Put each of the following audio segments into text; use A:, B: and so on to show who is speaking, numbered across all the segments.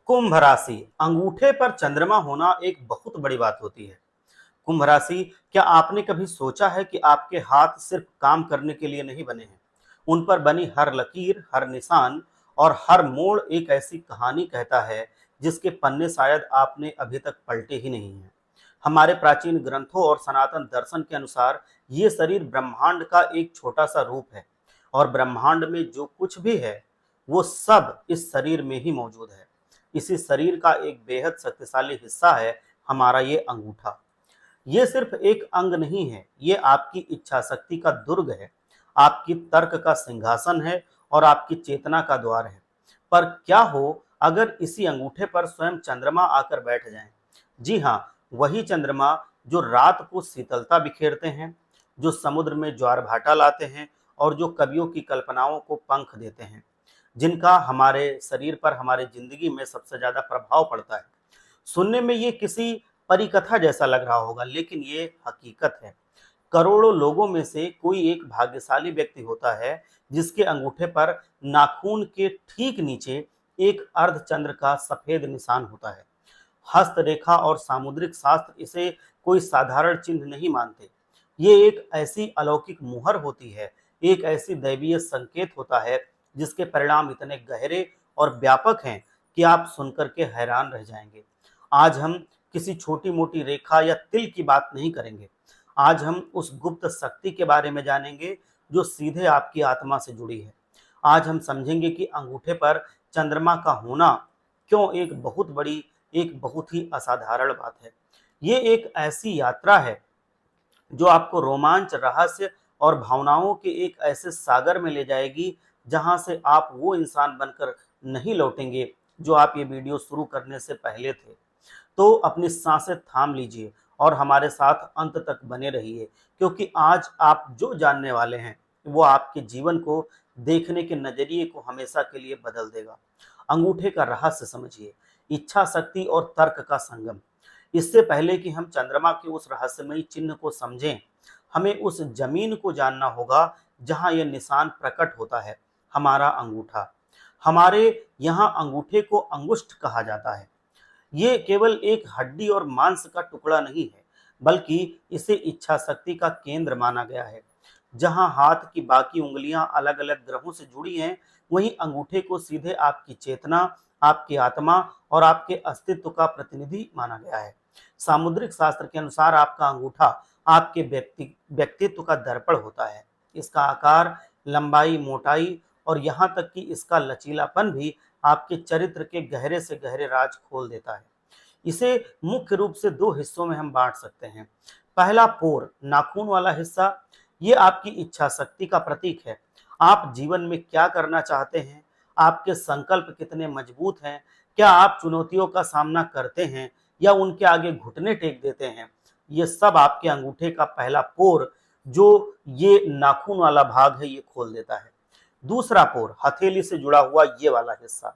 A: कुंभ राशि अंगूठे पर चंद्रमा होना एक बहुत बड़ी बात होती है। कुंभ राशि, क्या आपने कभी सोचा है कि आपके हाथ सिर्फ काम करने के लिए नहीं बने हैं? उन पर बनी हर लकीर, हर निशान और हर मोड़ एक ऐसी कहानी कहता है जिसके पन्ने शायद आपने अभी तक पलटे ही नहीं हैं। हमारे प्राचीन ग्रंथों और सनातन दर्शन के अनुसार ये शरीर ब्रह्मांड का एक छोटा सा रूप है और ब्रह्मांड में जो कुछ भी है वो सब इस शरीर में ही मौजूद है। इसी शरीर का एक बेहद शक्तिशाली हिस्सा है हमारा ये अंगूठा। ये सिर्फ एक अंग नहीं है, ये आपकी इच्छा शक्ति का दुर्ग है, आपकी तर्क का सिंहासन है और आपकी चेतना का द्वार है। पर क्या हो अगर इसी अंगूठे पर स्वयं चंद्रमा आकर बैठ जाएं? जी हाँ, वही चंद्रमा जो रात को शीतलता बिखेरते हैं, जो समुद्र में ज्वार भाटा लाते हैं और जो कवियों की कल्पनाओं को पंख देते हैं, जिनका हमारे शरीर पर, हमारे जिंदगी में सबसे ज्यादा प्रभाव पड़ता है। सुनने में ये किसी परिकथा जैसा लग रहा होगा, लेकिन ये हकीकत है। करोड़ों लोगों में से कोई एक भाग्यशाली व्यक्ति होता है जिसके अंगूठे पर नाखून के ठीक नीचे एक अर्धचंद्र का सफेद निशान होता है। हस्तरेखा और सामुद्रिक शास्त्र इसे कोई साधारण चिन्ह नहीं मानते। ये एक ऐसी अलौकिक मुहर होती है, एक ऐसी दैवीय संकेत होता है जिसके परिणाम इतने गहरे और व्यापक हैं कि आप सुनकर के हैरान रह जाएंगे। आज हम किसी छोटी मोटी रेखा या तिल की बात नहीं करेंगे। आज हम उस गुप्त शक्ति के बारे में जानेंगे जो सीधे आपकी आत्मा से जुड़ी है। आज हम समझेंगे कि अंगूठे पर चंद्रमा का होना क्यों एक बहुत ही असाधारण बात है। ये एक ऐसी यात्रा है जो आपको रोमांच, रहस्य और भावनाओं के एक ऐसे सागर में ले जाएगी जहां से आप वो इंसान बनकर नहीं लौटेंगे जो आप ये वीडियो शुरू करने से पहले थे। तो अपनी सांसें थाम लीजिए और हमारे साथ अंत तक बने रहिए, क्योंकि आज आप जो जानने वाले हैं वो आपके जीवन को देखने के नजरिए को हमेशा के लिए बदल देगा। अंगूठे का रहस्य समझिए, इच्छा शक्ति और तर्क का संगम। इससे पहले कि हम चंद्रमा के उस रहस्यमयी चिन्ह को समझें, हमें उस जमीन को जानना होगा जहां यह निशान प्रकट होता है, हमारा अंगूठा। हमारे यहाँ अंगूठे को अंगुष्ठ कहा जाता है। ये केवल एक हड्डी और मांस का टुकड़ा नहीं है, बल्कि इसे इच्छा शक्ति का केंद्र माना गया है। जहां हाथ की बाकी उंगलियां अलग अलग ग्रहों से जुड़ी हैं, वहीं अंगूठे को सीधे आपकी चेतना, आपकी आत्मा और आपके अस्तित्व का प्रतिनिधि माना गया है। सामुद्रिक शास्त्र के अनुसार आपका अंगूठा आपके व्यक्तित्व का दर्पण होता है। इसका आकार, लंबाई, मोटाई और यहाँ तक कि इसका लचीलापन भी आपके चरित्र के गहरे से गहरे राज खोल देता है। इसे मुख्य रूप से दो हिस्सों में हम बांट सकते हैं। पहला पोर, नाखून वाला हिस्सा, ये आपकी इच्छा शक्ति का प्रतीक है। आप जीवन में क्या करना चाहते हैं, आपके संकल्प कितने मजबूत हैं, क्या आप चुनौतियों का सामना करते हैं या उनके आगे घुटने टेक देते हैं, ये सब आपके अंगूठे का पहला पोर, जो ये नाखून वाला भाग है, ये खोल देता है। दूसरा पोर, हथेली से जुड़ा हुआ ये वाला हिस्सा,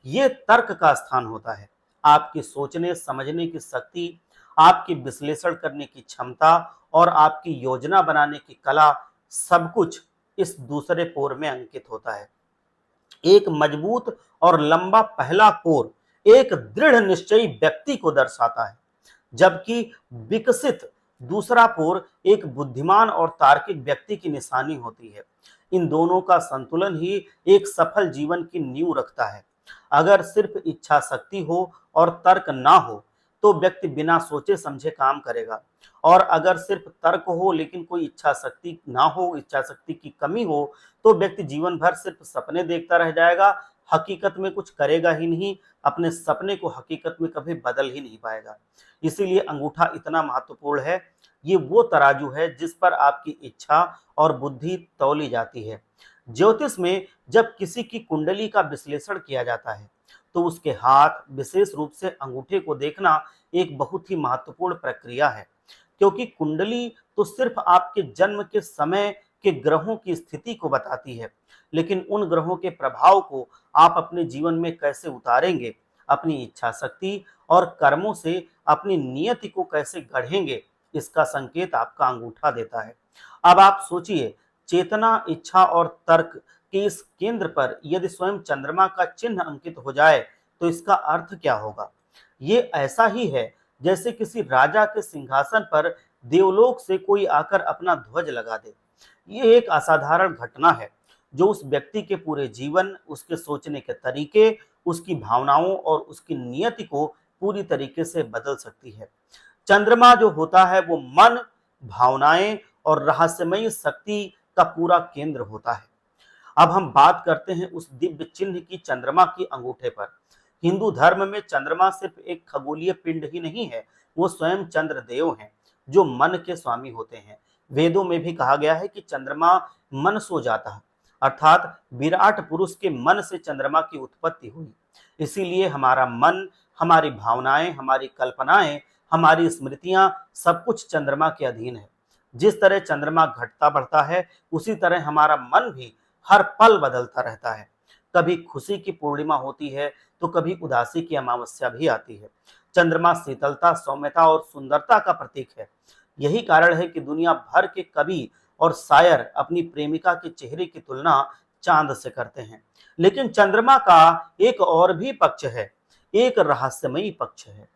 A: ये तर्क का स्थान होता है। आपकी सोचने समझने की शक्ति, आपकी विश्लेषण करने की क्षमता और आपकी योजना बनाने की कला, सब कुछ इस दूसरे पोर में अंकित होता है। एक मजबूत और लंबा पहला पोर एक दृढ़ निश्चयी व्यक्ति को दर्शाता है, जबकि विकसित दूसरा पोर एक बुद्धिमान और तार्किक व्यक्ति की निशानी होती है। इन दोनों का संतुलन ही एक सफल जीवन की नींव रखता है। अगर सिर्फ इच्छा शक्ति हो और तर्क ना हो तो व्यक्ति बिना सोचे समझे काम करेगा, और अगर सिर्फ तर्क हो लेकिन कोई इच्छा शक्ति ना हो, इच्छा शक्ति की कमी हो, तो व्यक्ति जीवन भर सिर्फ सपने देखता रह जाएगा, हकीकत में कुछ करेगा ही नहीं, अपने सपने को हकीकत में कभी बदल ही नहीं पाएगा। इसीलिए अंगूठा इतना महत्वपूर्ण है। ये वो तराजू है जिस पर आपकी इच्छा और बुद्धि तौली जाती है। ज्योतिष में जब किसी की कुंडली का विश्लेषण किया जाता है तो उसके हाथ, विशेष रूप से अंगूठे को देखना एक बहुत ही महत्वपूर्ण प्रक्रिया है, क्योंकि कुंडली तो सिर्फ आपके जन्म के समय के ग्रहों की स्थिति को बताती है, लेकिन उन ग्रहों के प्रभाव को आप अपने जीवन में कैसे उतारेंगे, अपनी इच्छा शक्ति और कर्मों से अपनी नियति को कैसे गढ़ेंगे, इसका संकेत आपका अंगूठा देता है। अब आप सोचिए, चेतना, इच्छा और तर्क के इस केंद्र पर यदि स्वयं चंद्रमा का चिन्ह अंकित हो जाए तो इसका अर्थ क्या होगा? ये ऐसा ही है जैसे किसी राजा के सिंहासन पर देवलोक से कोई आकर अपना ध्वज लगा दे। ये एक असाधारण घटना है जो उस व्यक्ति के पूरे जीवन, उसके सोचने के तरीके, उसकी भावनाओं और उसकी नियति को पूरी तरीके से बदल सकती है। चंद्रमा जो होता है वो मन, भावनाएं और रहस्यमयी शक्ति का पूरा केंद्र होता है। अब हम बात करते हैं उस दिव्य चिन्ह की, चंद्रमा की अंगूठे पर। हिंदू धर्म में चंद्रमा सिर्फ एक खगोलीय पिंड ही नहीं है, वो स्वयं चंद्रदेव हैं जो मन के स्वामी होते हैं। वेदों में भी कहा गया है कि चंद्रमा मन सो जाता है, अर्थात विराट पुरुष के मन से चंद्रमा की उत्पत्ति हुई। इसीलिए हमारा मन, हमारी भावनाएं, हमारी कल्पनाएं, हमारी स्मृतियां सब कुछ चंद्रमा के अधीन है। जिस तरह चंद्रमा घटता बढ़ता है, उसी तरह हमारा मन भी हर पल बदलता रहता है। कभी खुशी की पूर्णिमा होती है तो कभी उदासी की अमावस्या भी आती है। चंद्रमा शीतलता, सौम्यता और सुंदरता का प्रतीक है। यही कारण है कि दुनिया भर के कवि और शायर अपनी प्रेमिका के चेहरे की तुलना चांद से करते हैं। लेकिन चंद्रमा का एक और भी पक्ष है, एक रहस्यमयी पक्ष है।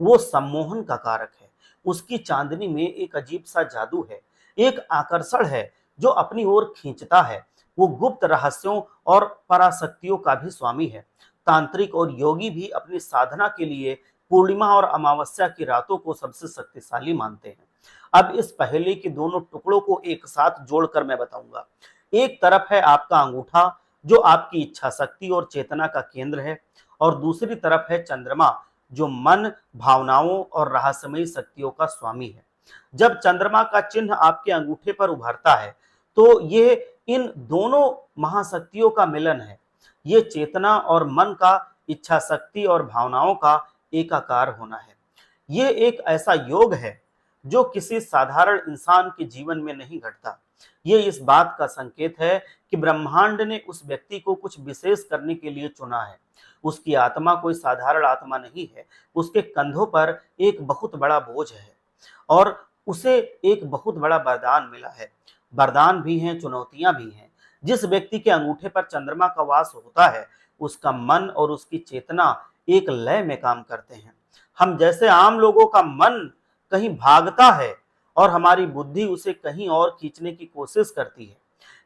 A: वो सम्मोहन का कारक है। उसकी चांदनी में एक अजीब सा जादू है, एक आकर्षण है जो अपनी ओर खींचता है। वो गुप्त रहस्यों और पराशक्तियों का भी स्वामी है। तांत्रिक और योगी भी अपनी साधना के लिए पूर्णिमा और अमावस्या की रातों को सबसे शक्तिशाली मानते हैं। अब इस पहेली के दोनों टुकड़ों को एक साथ जोड़कर मैं बताऊंगा। एक तरफ है आपका अंगूठा जो आपकी इच्छा शक्ति और चेतना का केंद्र है, और दूसरी तरफ है चंद्रमा जो मन, भावनाओं और रहस्यमयी शक्तियों का स्वामी है। जब चंद्रमा का चिन्ह आपके अंगूठे पर उभरता है तो ये इन दोनों महाशक्तियों का मिलन है। ये चेतना और मन का, इच्छा शक्ति और भावनाओं का एकाकार होना है। ये एक ऐसा योग है जो किसी साधारण इंसान के जीवन में नहीं घटता। ये इस बात का संकेत है कि ब्रह्मांड ने उस व्यक्ति को कुछ विशेष करने के लिए चुना है। उसकी आत्मा कोई साधारण आत्मा नहीं है। उसके कंधों पर एक बहुत बड़ा बोझ है और उसे एक बहुत बड़ा वरदान मिला है। वरदान भी हैं, चुनौतियां भी हैं। जिस व्यक्ति के अंगूठे पर चंद्रमा का वास होता है, उसका मन और उसकी चेतना एक लय में काम करते हैं। हम जैसे आम लोगों का मन कहीं भागता है और हमारी बुद्धि उसे कहीं और खींचने की कोशिश करती है,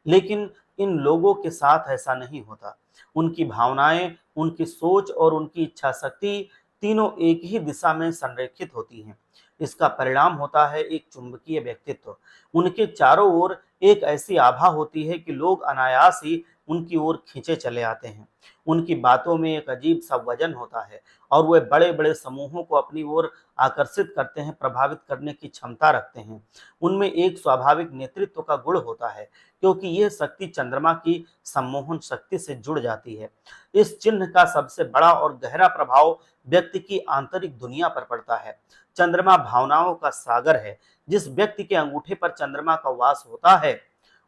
A: लेकिन इन लोगों के साथ ऐसा नहीं होता। उनकी भावनाएं, उनकी सोच और उनकी इच्छा शक्ति तीनों एक ही दिशा में संरेखित होती हैं। इसका परिणाम होता है एक चुंबकीय व्यक्तित्व। उनके चारों ओर एक ऐसी आभा होती है कि लोग अनायास ही उनकी ओर खींचे चले आते हैं। उनकी बातों में एक अजीब सा वजन होता है और वे बड़े बड़े समूहों को अपनी ओर आकर्षित करते हैं, प्रभावित करने की क्षमता रखते हैं। उनमें एक स्वाभाविक नेतृत्व का गुण होता है क्योंकि यह शक्ति चंद्रमा की सम्मोहन शक्ति से जुड़ जाती है। इस चिन्ह का सबसे बड़ा और गहरा प्रभाव व्यक्ति की आंतरिक दुनिया पर पड़ता है। चंद्रमा भावनाओं का सागर है। जिस व्यक्ति के अंगूठे पर चंद्रमा का वास होता है,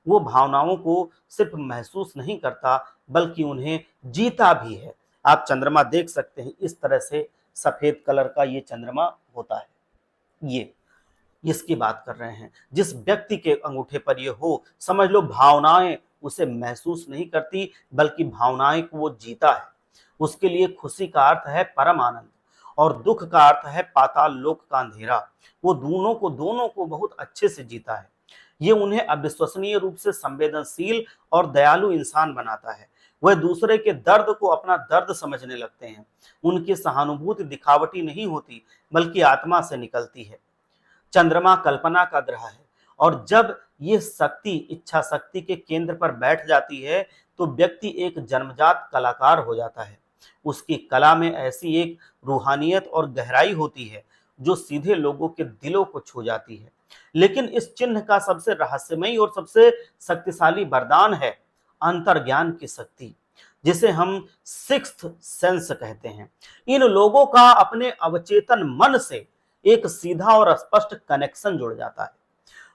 A: वो भावनाओं को सिर्फ महसूस नहीं करता बल्कि उन्हें जीता भी है। आप चंद्रमा देख सकते हैं, इस तरह से सफेद कलर का ये चंद्रमा होता है। ये इसकी बात कर रहे हैं। जिस व्यक्ति के अंगूठे पर ये हो, समझ लो भावनाएं उसे महसूस नहीं करती बल्कि भावनाएं को वो जीता है। उसके लिए खुशी का अर्थ है परम आनंद और दुख का अर्थ है पाताल लोक का अंधेरा। वो दोनों को बहुत अच्छे से जीता है। ये उन्हें अविश्वसनीय रूप से संवेदनशील और दयालु इंसान बनाता है। वह दूसरे के दर्द को अपना दर्द समझने लगते हैं। उनकी सहानुभूति दिखावटी नहीं होती बल्कि आत्मा से निकलती है। चंद्रमा कल्पना का ग्रह है और जब ये शक्ति इच्छा शक्ति के केंद्र पर बैठ जाती है तो व्यक्ति एक जन्मजात कलाकार हो जाता है। उसकी कला में ऐसी एक रूहानियत और गहराई होती है जो सीधे लोगों के दिलों को छू जाती है। लेकिन इस चिन्ह का सबसे रहस्यमयी और सबसे शक्तिशाली वरदान है अंतर्ज्ञान की शक्ति, जिसे हम सिक्स्थ सेंस कहते हैं। इन लोगों का अपने अवचेतन मन से एक सीधा और स्पष्ट कनेक्शन जुड़ जाता है।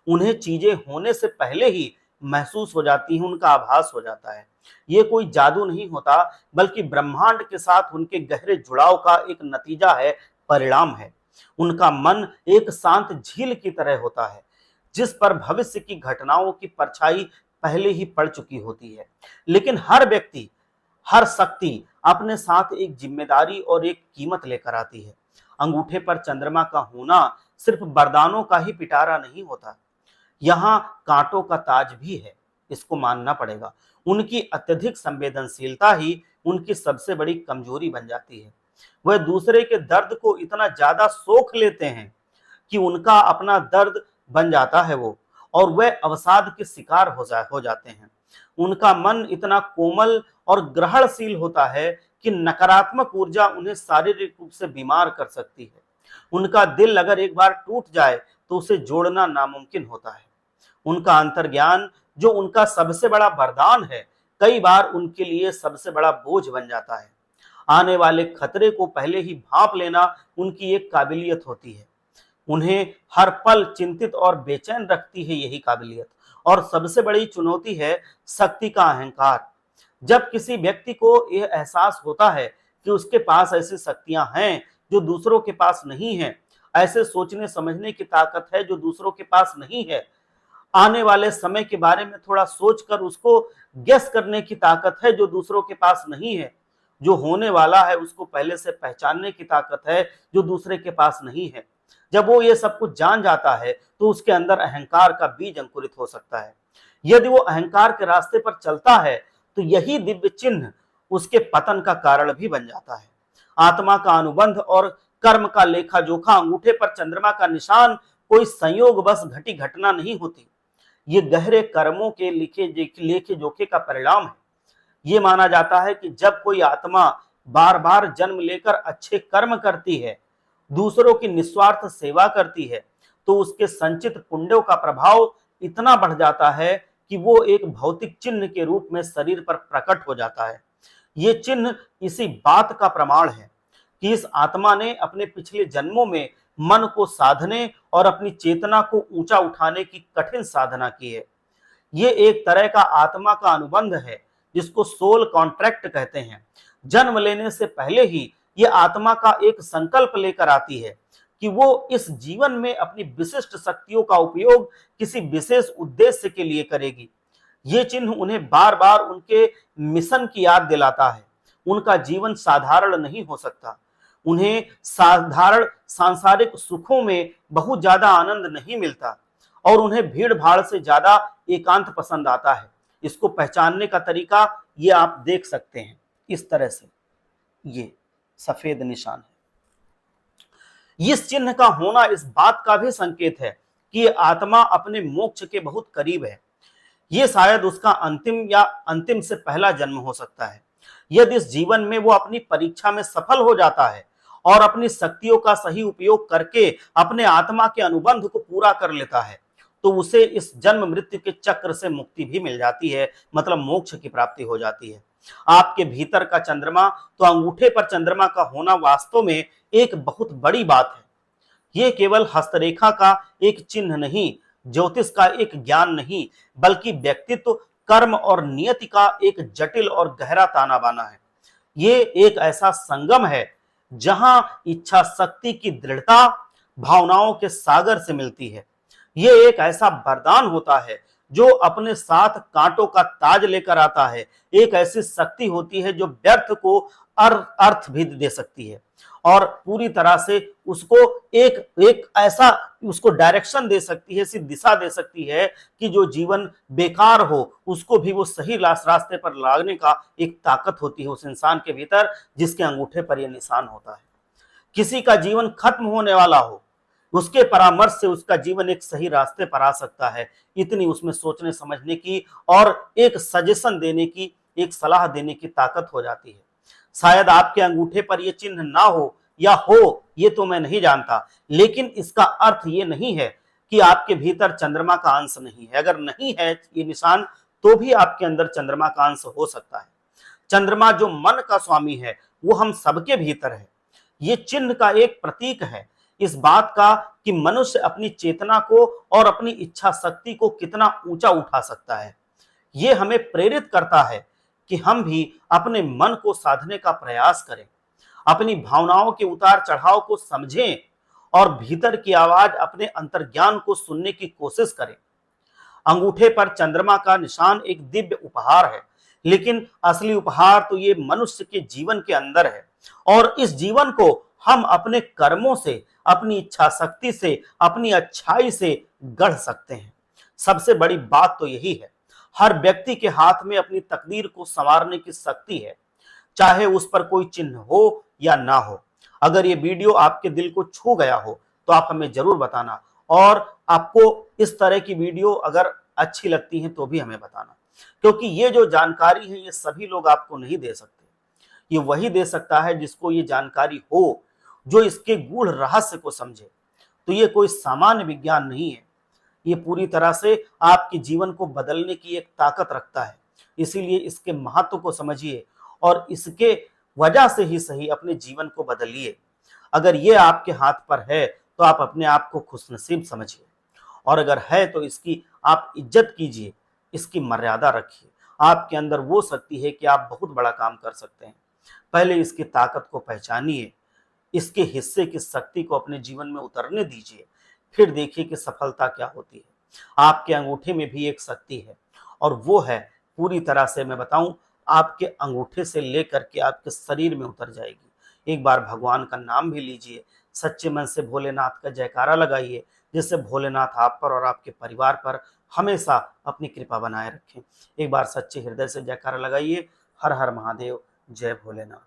A: उन्हें चीजें होने से पहले ही महसूस हो जाती हैं, उनका आभास हो जाता है। ये कोई जादू नहीं होता बल्कि ब्रह्मांड के साथ उनके गहरे जुड़ाव का एक नतीजा है, परिणाम है। उनका मन एक शांत झील की तरह होता है जिस पर भविष्य की घटनाओं की परछाई पहले ही पड़ चुकी होती है। लेकिन हर शक्ति अपने साथ एक जिम्मेदारी और एक कीमत लेकर आती है। अंगूठे पर चंद्रमा का होना सिर्फ वरदानों का ही पिटारा नहीं होता, यहाँ कांटों का ताज भी है, इसको मानना पड़ेगा। उनकी अत्यधिक संवेदनशीलता ही उनकी सबसे बड़ी कमजोरी बन जाती है। वह दूसरे के दर्द को इतना ज्यादा सोख लेते हैं कि उनका अपना दर्द बन जाता है वो, और वह अवसाद के शिकार हो जाते हैं। उनका मन इतना कोमल और ग्रहणशील होता है कि नकारात्मक ऊर्जा उन्हें शारीरिक रूप से बीमार कर सकती है। उनका दिल अगर एक बार टूट जाए तो उसे जोड़ना नामुमकिन होता है। उनका अंतर्ज्ञान, जो उनका सबसे बड़ा वरदान है, कई बार उनके लिए सबसे बड़ा बोझ बन जाता है। आने वाले खतरे को पहले ही भांप लेना उनकी एक काबिलियत होती है। उन्हें हर पल चिंतित और बेचैन रखती है यही काबिलियत। और सबसे बड़ी चुनौती है शक्ति का अहंकार। जब किसी व्यक्ति को यह एहसास होता है कि उसके पास ऐसी शक्तियां हैं जो दूसरों के पास नहीं है, ऐसे सोचने समझने की ताकत है जो दूसरों के पास नहीं है, आने वाले समय के बारे में थोड़ा सोचकर उसको गेस करने की ताकत है जो दूसरों के पास नहीं है, जो होने वाला है उसको पहले से पहचानने की ताकत है जो दूसरे के पास नहीं है, जब वो ये सब कुछ जान जाता है तो उसके अंदर अहंकार का बीज अंकुरित हो सकता है। यदि वो अहंकार के रास्ते पर चलता है तो यही दिव्य चिन्ह उसके पतन का कारण भी बन जाता है। आत्मा का अनुबंध और कर्म का लेखा जोखा, अंगूठे पर चंद्रमा का निशान कोई संयोग बस घटी घटना नहीं होती, ये गहरे कर्मों के लेखे जोखे का परिणाम है। ये माना जाता है कि जब कोई आत्मा बार बार जन्म लेकर अच्छे कर्म करती है, दूसरों की निस्वार्थ सेवा करती है, तो उसके संचित पुण्यों का प्रभाव इतना बढ़ जाता है कि वो एक भौतिक चिन्ह के रूप में शरीर पर प्रकट हो जाता है। ये चिन्ह इसी बात का प्रमाण है कि इस आत्मा ने अपने पिछले जन्मों में मन को साधने और अपनी चेतना को ऊंचा उठाने की कठिन साधना की है। ये एक तरह का आत्मा का अनुबंध है जिसको सोल कॉन्ट्रैक्ट कहते हैं। जन्म लेने से पहले ही ये आत्मा का एक संकल्प लेकर आती है कि वो इस जीवन में अपनी विशिष्ट शक्तियों का उपयोग किसी विशेष उद्देश्य के लिए करेगी। ये चिन्ह उन्हें बार बार उनके मिशन की याद दिलाता है। उनका जीवन साधारण नहीं हो सकता। उन्हें साधारण सांसारिक सुखों में बहुत ज्यादा आनंद नहीं मिलता और उन्हें भीड़ भाड़ से ज्यादा एकांत पसंद आता है। इसको पहचानने का तरीका ये आप देख सकते हैं, इस तरह से ये सफेद निशान है। इस चिन्ह का होना इस बात का भी संकेत है कि आत्मा अपने मोक्ष के बहुत करीब है। ये शायद उसका अंतिम या अंतिम से पहला जन्म हो सकता है। यदि इस जीवन में वो अपनी परीक्षा में सफल हो जाता है और अपनी शक्तियों का सही उपयोग करके अपने आत्मा के अनुबंध को पूरा कर लेता है, तो उसे इस जन्म मृत्यु के चक्र से मुक्ति भी मिल जाती है, मतलब मोक्ष की प्राप्ति हो जाती है। आपके भीतर का चंद्रमा, तो अंगूठे पर चंद्रमा का होना वास्तव में एक बहुत बड़ी बात है। यह केवल हस्तरेखा का एक चिन्ह नहीं, ज्योतिष का एक ज्ञान नहीं, बल्कि व्यक्तित्व, कर्म और नियति का एक जटिल और गहरा ताना बाना है। ये एक ऐसा संगम है जहां इच्छा शक्ति की दृढ़ता भावनाओं के सागर से मिलती है। ये एक ऐसा वरदान होता है जो अपने साथ कांटों का ताज लेकर आता है। एक ऐसी शक्ति होती है जो व्यर्थ को अर्थ भी दे सकती है और पूरी तरह से उसको एक ऐसा उसको डायरेक्शन दे सकती है, ऐसी दिशा दे सकती है कि जो जीवन बेकार हो उसको भी वो सही रास्ते पर लाने का एक ताकत होती है उस इंसान के भीतर जिसके अंगूठे पर यह निशान होता है। किसी का जीवन खत्म होने वाला हो, उसके परामर्श से उसका जीवन एक सही रास्ते पर आ सकता है। इतनी उसमें सोचने समझने की और एक सजेशन देने की, एक सलाह देने की ताकत हो जाती है। शायद आपके अंगूठे पर यह चिन्ह ना हो या हो, ये तो मैं नहीं जानता, लेकिन इसका अर्थ ये नहीं है कि आपके भीतर चंद्रमा का अंश नहीं है। अगर नहीं है ये निशान, तो भी आपके अंदर चंद्रमा का अंश हो सकता है। चंद्रमा जो मन का स्वामी है वो हम सबके भीतर है। ये चिन्ह का एक प्रतीक है इस बात का कि मनुष्य अपनी चेतना को और अपनी इच्छा शक्ति को कितना ऊंचा उठा सकता है। ये हमें प्रेरित करता है कि हम भी अपने मन को साधने का प्रयास करें, अपनी भावनाओं के उतार चढ़ाव को समझें और भीतर की आवाज, अपने अंतर्ज्ञान को सुनने की कोशिश करें। अंगूठे पर चंद्रमा का निशान एक दिव्य उपहार है। लेकिन असली उपहार तो ये मनुष्य के जीवन के अंदर है, और इस जीवन को हम अपने कर्मों से, अपनी इच्छा शक्ति से, अपनी अच्छाई से गढ़ सकते हैं। सबसे बड़ी बात तो यही है, हर व्यक्ति के हाथ में अपनी तकदीर को संवारने की शक्ति है, चाहे उस पर कोई चिन्ह हो या ना हो। अगर ये वीडियो आपके दिल को छू गया हो तो आप हमें जरूर बताना, और आपको इस तरह की वीडियो अगर अच्छी लगती है तो भी हमें बताना, क्योंकि ये जो जानकारी है ये सभी लोग आपको नहीं दे सकते। ये वही दे सकता है जिसको ये जानकारी हो, जो इसके गूढ़ रहस्य को समझे। तो ये कोई सामान्य विज्ञान नहीं है, ये पूरी तरह से आपके जीवन को बदलने की एक ताकत रखता है। इसीलिए इसके महत्व को समझिए और इसके वजह से ही सही अपने जीवन को बदलिए। अगर ये आपके हाथ पर है तो आप अपने आप को खुशनसीब समझिए, और अगर है तो इसकी आप इज्जत कीजिए, इसकी मर्यादा रखिए। आपके अंदर वो शक्ति है कि आप बहुत बड़ा काम कर सकते हैं। पहले इसकी ताकत को पहचानिए, इसके हिस्से की शक्ति को अपने जीवन में उतरने दीजिए, फिर देखिए कि सफलता क्या होती है। आपके अंगूठे में भी एक शक्ति है, और वो है, पूरी तरह से मैं बताऊं, आपके अंगूठे से लेकर के आपके शरीर में उतर जाएगी। एक बार भगवान का नाम भी लीजिए, सच्चे मन से भोलेनाथ का जयकारा लगाइए, जिससे भोलेनाथ आप पर और आपके परिवार पर हमेशा अपनी कृपा बनाए रखें। एक बार सच्चे हृदय से जयकारा लगाइए। हर हर महादेव, जय भोलेनाथ।